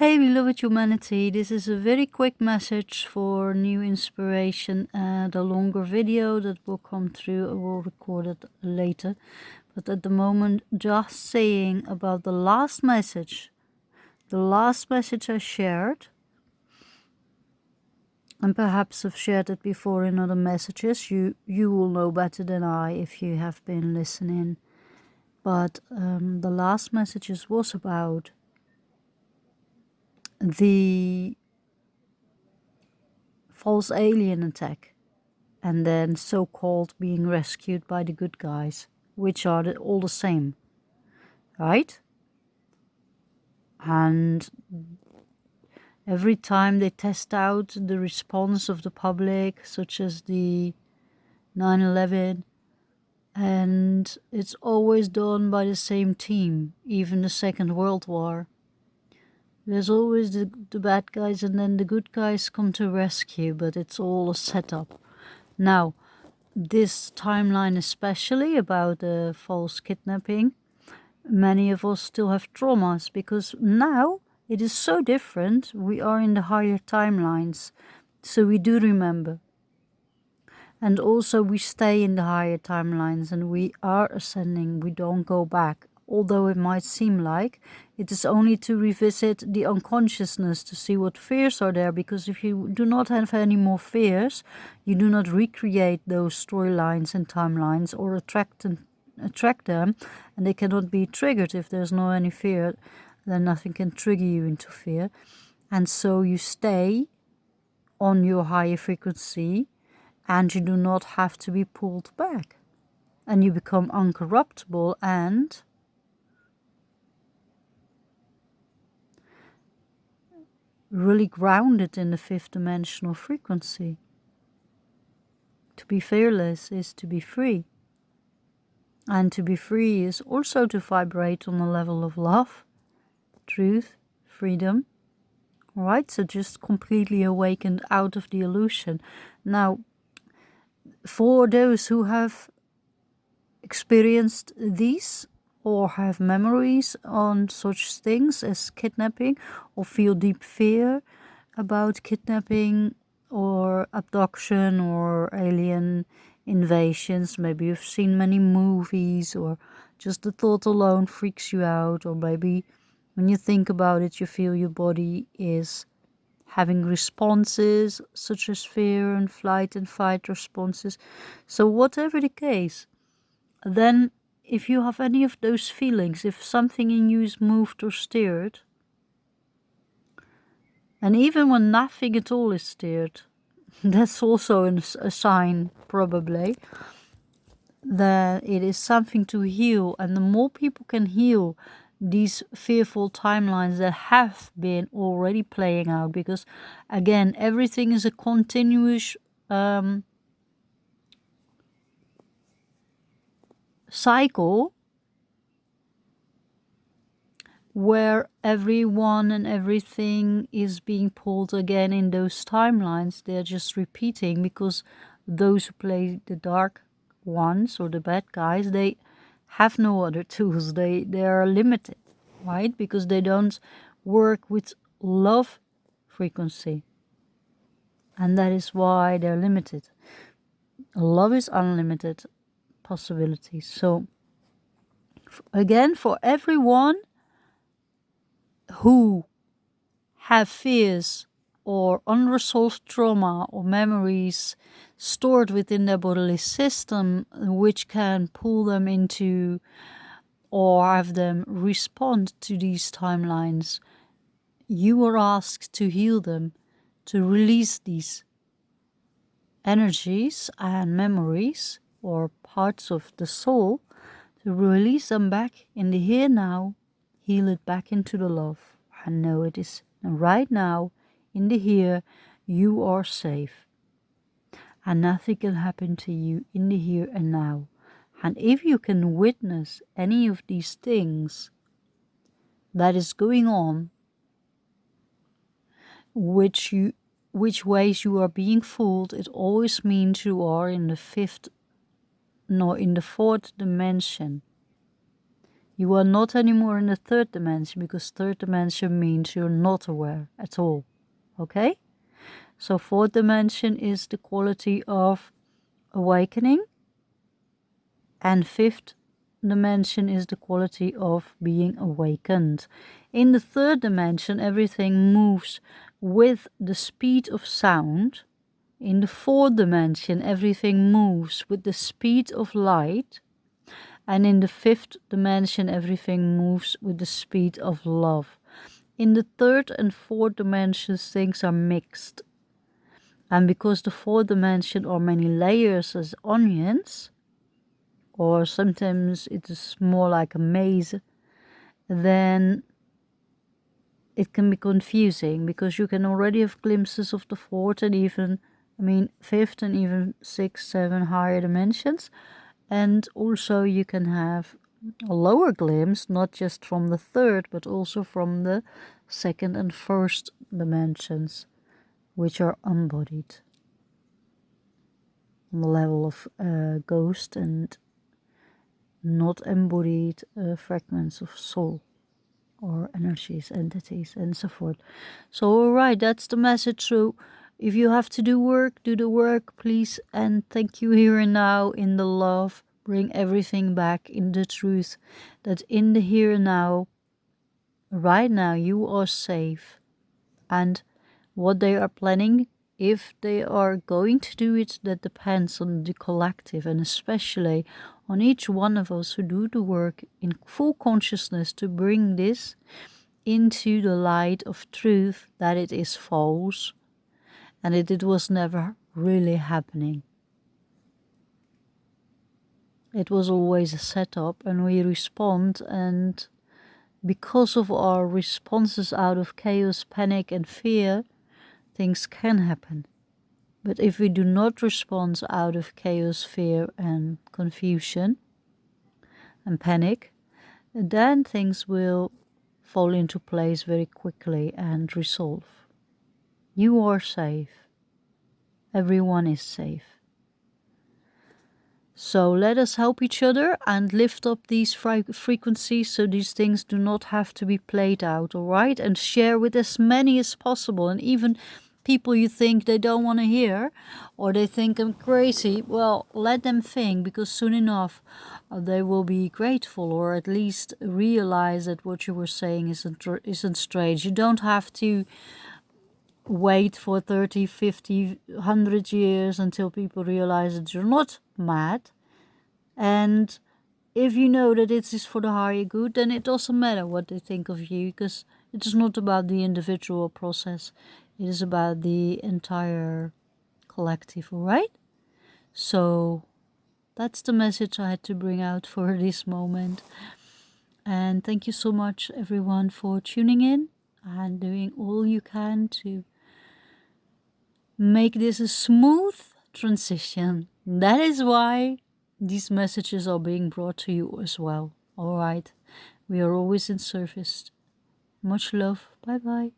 Hey beloved humanity, this is a very quick message for new inspiration and a longer video that will come through. I will record it later. But at the moment, just saying about the last message I shared, and perhaps I've shared it before in other messages. You will know better than I if you have been listening. But the last messages was about the false alien attack and then so-called being rescued by the good guys, which are all the same, right? And every time they test out the response of the public, such as the 9/11, and it's always done by the same team, even the Second World War. There's always the bad guys and then the good guys come to rescue, but it's all a setup. Now, this timeline especially about the false kidnapping, many of us still have traumas because now it is so different. We are in the higher timelines, so we do remember. And also we stay in the higher timelines and we are ascending, we don't go back. Although it might seem like it is only to revisit the unconsciousness to see what fears are there, because if you do not have any more fears, you do not recreate those storylines and timelines or attract them, and they cannot be triggered. If there's no any fear, then nothing can trigger you into fear. And so you stay on your higher frequency and you do not have to be pulled back. And you become uncorruptible and really grounded in the fifth dimensional frequency. To be fearless is to be free. And to be free is also to vibrate on the level of love, truth, freedom. Alright, so just completely awakened out of the illusion. Now, for those who have experienced these or have memories on such things as kidnapping or feel deep fear about kidnapping or abduction or alien invasions, maybe you've seen many movies or just the thought alone freaks you out, or maybe when you think about it you feel your body is having responses such as fear and flight and fight responses. So whatever the case, then if you have any of those feelings, if something in you is moved or stirred, and even when nothing at all is stirred, that's also a sign probably that it is something to heal. And the more people can heal these fearful timelines that have been already playing out, because again, everything is a continuous cycle where everyone and everything is being pulled again in those timelines. They're just repeating because those who play the dark ones or the bad guys, they have no other tools. They are limited, right? Because they don't work with love frequency. And that is why they're limited. Love is unlimited possibilities. So again, for everyone who have fears or unresolved trauma or memories stored within their bodily system, which can pull them into or have them respond to these timelines, you are asked to heal them, to release these energies and memories or parts of the soul, to release them back in the here now, heal it back into the love. And know it is right now, in the here, you are safe. And nothing can happen to you in the here and now. And if you can witness any of these things that is going on, which ways you are being fooled, it always means you are in the fourth dimension. You are not anymore in the third dimension, because third dimension means you're not aware at all. Okay? So fourth dimension is the quality of awakening, and fifth dimension is the quality of being awakened. In the third dimension, everything moves with the speed of sound. In the fourth dimension, everything moves with the speed of light. And in the fifth dimension, everything moves with the speed of love. In the third and fourth dimensions, things are mixed. And because the fourth dimension are many layers as onions, or sometimes it is more like a maze, then it can be confusing, because you can already have glimpses of the fourth and even, fifth and even 6, 7 higher dimensions. And also you can have a lower glimpse, not just from the third, but also from the second and first dimensions, which are embodied on the level of ghost and not embodied fragments of soul or energies, entities, and so forth. So, all right, that's the message. So, if you have to do work, do the work, please. And thank you here and now in the love. Bring everything back in the truth that in the here and now, right now, you are safe. And what they are planning, if they are going to do it, that depends on the collective, and especially on each one of us who do the work in full consciousness to bring this into the light of truth, that it is false and that it was never really happening. It was always a setup, and we respond, and because of our responses out of chaos, panic, and fear, things can happen. But if we do not respond out of chaos, fear, and confusion and panic, then things will fall into place very quickly and resolve. You are safe. Everyone is safe. So let us help each other and lift up these frequencies so these things do not have to be played out, all right? And share with as many as possible. And even people you think they don't want to hear, or they think I'm crazy, well, let them think, because soon enough they will be grateful, or at least realize that what you were saying isn't strange. You don't have to wait for 30, 50, 100 years until people realize that you're not mad. And if you know that it is for the higher good, then it doesn't matter what they think of you, because it is not about the individual process. It is about the entire collective, all right? So that's the message I had to bring out for this moment. And thank you so much, everyone, for tuning in and doing all you can to make this a smooth transition. That is why these messages are being brought to you as well. All right. We are always in service. Much love. Bye bye.